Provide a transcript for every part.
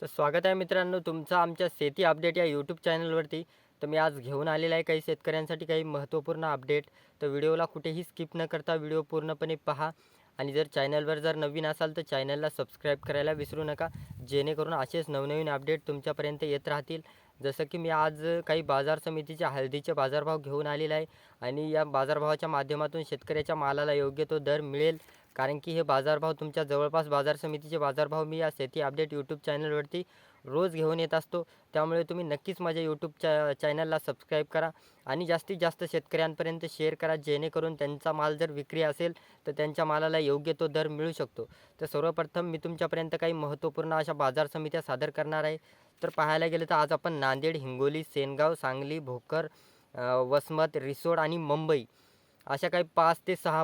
तर स्वागत आहे मित्रांनो तुमचं आमच्या शेती अपडेट या यूट्यूब चॅनलवरती. तर मी आज घेऊन आलेला आहे काही शेतकऱ्यांसाठी काही महत्त्वपूर्ण अपडेट. तर व्हिडिओला कुठेही स्किप न करता व्हिडिओ पूर्णपणे पहा. आणि जर चॅनलवर जर नवीन असाल तर चॅनलला सबस्क्राईब करायला विसरू नका, जेणेकरून असेच नवनवीन अपडेट तुमच्यापर्यंत येत राहतील. जसं की मी आज काही बाजार समितीचे हळदीचे बाजारभाव घेऊन आलेला आहे आणि या बाजारभावाच्या माध्यमातून शेतकऱ्याच्या मालाला योग्य तो दर मिळेल. कारण की हे बाजारभाव तुमच्या जवळपास बाजार समितीचे बाजारभाव मी या शेती अपडेट यूट्यूब चॅनलवरती रोज घेऊन येत असतो. त्यामुळे तुम्ही नक्कीच माझ्या यूट्यूब चॅनलला सबस्क्राईब करा आणि जास्तीत जास्त शेतकऱ्यांपर्यंत शेअर करा, जेणेकरून त्यांचा माल जर विक्री असेल तर त्यांच्या मालाला योग्य तो दर मिळू शकतो. तर सर्वप्रथम मी तुमच्यापर्यंत काही महत्त्वपूर्ण अशा बाजार समित्या सादर करणार आहे. तर पाहायला गेलं तर आज आपण नांदेड, हिंगोली, सेनगाव, सांगली, भोकर, वसमत, रिसोड आणि मुंबई अशा काही 5 ते 6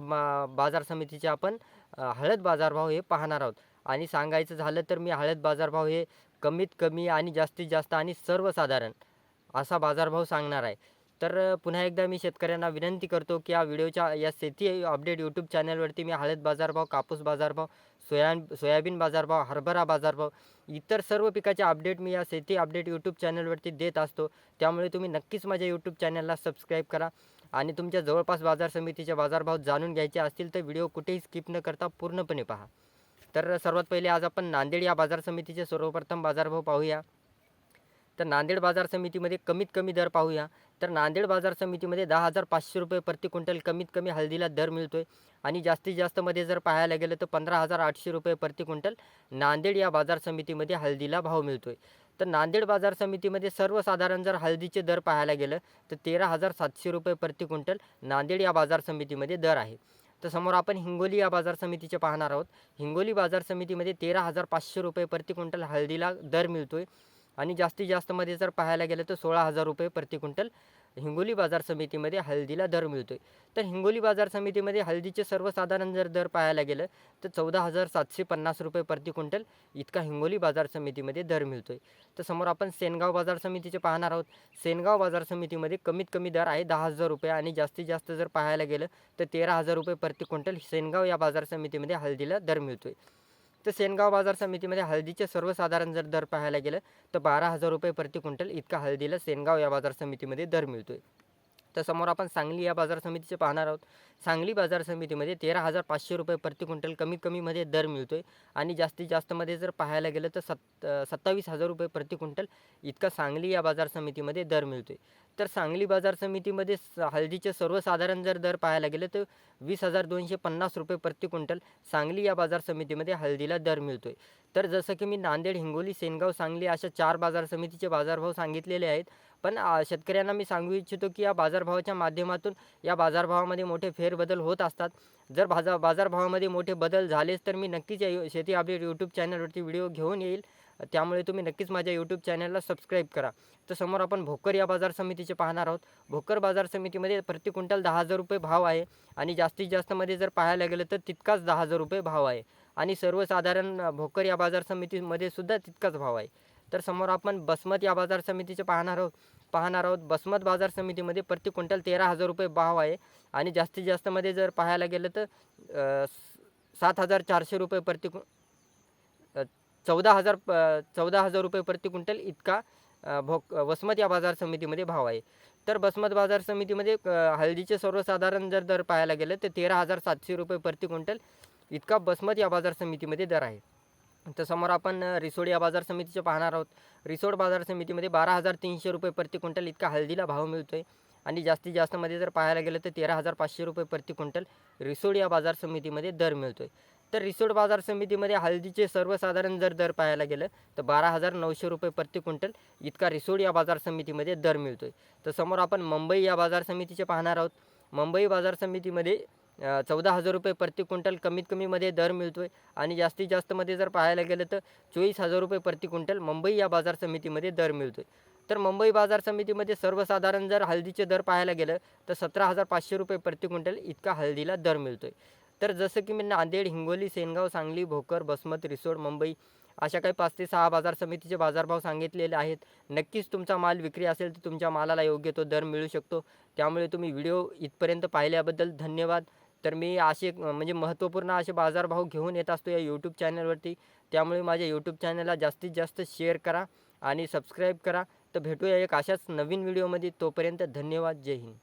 बाजार समितीचे आपण हळद बाजारभाव हे पाहणार आहोत. आणि सांगायचं झालं तर मी हळद बाजारभाव हे कमीत कमी आणि जास्तीत जास्त आणि सर्वसाधारण असा बाजारभाव सांगणार आहे. तर पुन्हा एकदा मी शेतकऱ्यांना विनंती करतो की या व्हिडिओच्या या शेती अपडेट यूट्यूब चॅनलवरती मी हळद बाजारभाव, कापूस बाजारभाव, सोयाबीन बाजारभाव, हरभरा बाजारभाव, इतर सर्व पिकाचे अपडेट मी या शेती अपडेट यूट्यूब चॅनलवरती देत असतो. त्यामुळे तुम्ही नक्कीच माझ्या यूट्यूब चॅनलला सबस्क्राईब करा आणि तुमच्या जवळपास बाजार समितीचे बाजारभाव जाणून घ्यायचे असतील तर व्हिडिओ कुठेही स्किप न करता पूर्णपणे पहा. तर सर्वात पहिले आज आपण नांदेड या बाजार समितीचे सर्वप्रथम बाजारभाव पाहूया. तर नांदेड बाजार समितीमध्ये कमीत कमी दर पाहूया. तर नांदेड बाजार समितीमध्ये 10,500 रुपये प्रति क्विंटल कमीत कमी हळदीला दर मिळतो आहे. आणि जास्तीत जास्तमध्ये जर पाहायला गेलं तर 15,800 रुपये प्रति क्विंटल नांदेड या बाजार समितीमध्ये हळदीला भाव मिळतो आहे. तर नांदेड बाजार समितीमध्ये सर्वसाधारण जर हळदीचे दर पाहायला गेलं तर 13,700 रुपये प्रति क्विंटल नांदेड या बाजार समितीमध्ये दर आहे. तर समोर आपण हिंगोली या बाजार समितीचे पाहणार आहोत. हिंगोली बाजार समितीमध्ये 13,500 रुपये प्रति क्विंटल हळदीला दर मिळतो आहे. आणि जास्तीत जास्तमध्ये जर पाहायला गेलं तर 16,000 रुपये प्रति क्विंटल हिंगोली बाजार समितीमध्ये हळदीला दर मिळतो आहे. तर हिंगोली बाजार समितीमध्ये हळदीचे सर्वसाधारण जर दर पाहायला गेलं तर 14,750 रुपये प्रति क्विंटल इतका हिंगोली बाजार समितीमध्ये दर मिळतो आहे. तर समोर आपण सेनगाव बाजार समितीचे पाहणार आहोत. सेनगाव बाजार समितीमध्ये कमीत कमी दर आहे 10,000 रुपये आणि जास्तीत जास्त जर पाहायला गेलं तर 13,000 रुपये प्रति क्विंटल सेनगाव या बाजार समितीमध्ये हळदीला दर मिळतो आहे. तर सेनगाव बाजार समितीमध्ये हळदीचे सर्वसाधारण जर दर पाहायला गेलं तर 12,000 रुपये प्रति क्विंटल इतका हळदीला सेनगाव या बाजार समितीमध्ये दर मिळतो आहे. तर समोर आपण सांगली या बाजार समितीचे पाहणार आहोत. सांगली बाजार समितीमध्ये 13,500 रुपये प्रति क्विंटल कमीत कमीमध्ये दर मिळतो आहे. आणि जास्तीत जास्तमध्ये जर पाहायला गेलं तर 27,000 रुपये प्रति क्विंटल इतका सांगली या बाजार समितीमध्ये दर मिळतो आहे. तर सांगली बाजार समितीमध्ये हळदीचे सर्वसाधारण जर दर पाहायला गेले तर 20,250 रुपये प्रति क्विंटल सांगली या बाजार समितीमध्ये हळदीला दर मिळतो आहे. तर जसं की मी नांदेड, हिंगोली, सेनगाव, सांगली अशा 4 बाजार समितीचे बाजारभाव सांगितलेले आहेत. पण शेतकऱ्यांना मी सांगू इच्छितो की या बाजारभावाच्या माध्यमातून या बाजारभावामध्ये मोठे फेरबदल होत असतात. जर बाजारभावामध्ये मोठे बदल झालेच तर मी नक्कीच या शेती अपडेट यूट्यूब चॅनलवरती व्हिडिओ घेऊन येईल. त्यामुळे तुम्ही नक्कीच माझ्या यूट्यूब चॅनलला सबस्क्राईब करा. तर समोर आपण भोकर या बाजार समितीचे पाहणार आहोत. भोकर बाजार समितीमध्ये प्रति क्विंटल 10,000 रुपये भाव आहे आणि जास्तीत जास्तमध्ये जर पाहायला गेलं तर तितकाच 10,000 रुपये भाव आहे. आणि सर्वसाधारण भोकर या बाजार समितीमध्ये सुद्धा तितकाच भाव आहे. तर समोर आपण बसमत या बाजार समितीचे पाहणार आहोत. बसमत बाजार समितीमध्ये प्रति क्विंटल 13,000 रुपये भाव आहे आणि जास्तीत जास्तमध्ये जर पाहायला गेलं तर 7,400 रुपये 14,000 रुपये प्रति क्विंटल इतका वसमत या बाजार समितीमध्ये भाव आहे. तर बसमत बाजार समितीमध्ये हळदीचे सर्वसाधारण जर दर पाहायला गेलं तर 13,700 रुपये प्रति क्विंटल इतका बसमत या बाजार समितीमध्ये दर आहे. तर समोर आपण रिसोड या बाजार समितीचे पाहणार आहोत. रिसोड बाजार समितीमध्ये 12,300 रुपये प्रति क्विंटल इतका हळदीला भाव मिळतो आहे आणि जास्तीत जास्तमध्ये जर पाहायला गेलं तर 13,500 रुपये प्रति क्विंटल रिसोड या बाजार समितीमध्ये दर मिळतो आहे. तर रिसोड बाजार समितीमध्ये हळदीचे सर्वसाधारण जर दर पाहायला गेलं तर 12,900 रुपये प्रति क्विंटल इतका रिसोड या बाजार समितीमध्ये दर मिळतो आहे. तर समोर आपण मुंबई या बाजार समितीचे पाहणार आहोत. मुंबई बाजार समितीमध्ये 14,000 रुपये प्रति क्विंटल कमीत कमीमध्ये दर मिळतो आहे आणि जास्तीत जास्तमध्ये जर पाहायला गेलं तर 24,000 रुपये प्रति क्विंटल मुंबई या बाजार समितीमध्ये दर मिळतो आहे. तर मुंबई बाजार समितीमध्ये सर्वसाधारण जर हळदीचे दर पाहायला गेलं तर 17,500 रुपये प्रति क्विंटल इतका हळदीला दर मिळतो आहे. तर जसं की मी नांदेड, हिंगोली, सेनगाव, सांगली, भोकर, बसमत, रिसोड, मुंबई अशा काही 5 ते 6 बाजार समितीचे बाजारभाव सांगितलेले आहेत. नक्कीच तुमचा माल विक्री असेल तर तुमच्या मालाला योग्य तो दर मिळू शकतो. त्यामुळे तुम्ही व्हिडिओ इथपर्यंत पाहिल्याबद्दल धन्यवाद. तर मी असे म्हणजे महत्त्वपूर्ण असे बाजारभाव घेऊन येत असतो या यूट्यूब चॅनलवरती. त्यामुळे माझ्या यूट्यूब चॅनलला जास्तीत जास्त शेअर करा आणि सबस्क्राईब करा. तर भेटूया एक अशाच नवीन व्हिडिओमध्ये. तोपर्यंत धन्यवाद. जय हिंद.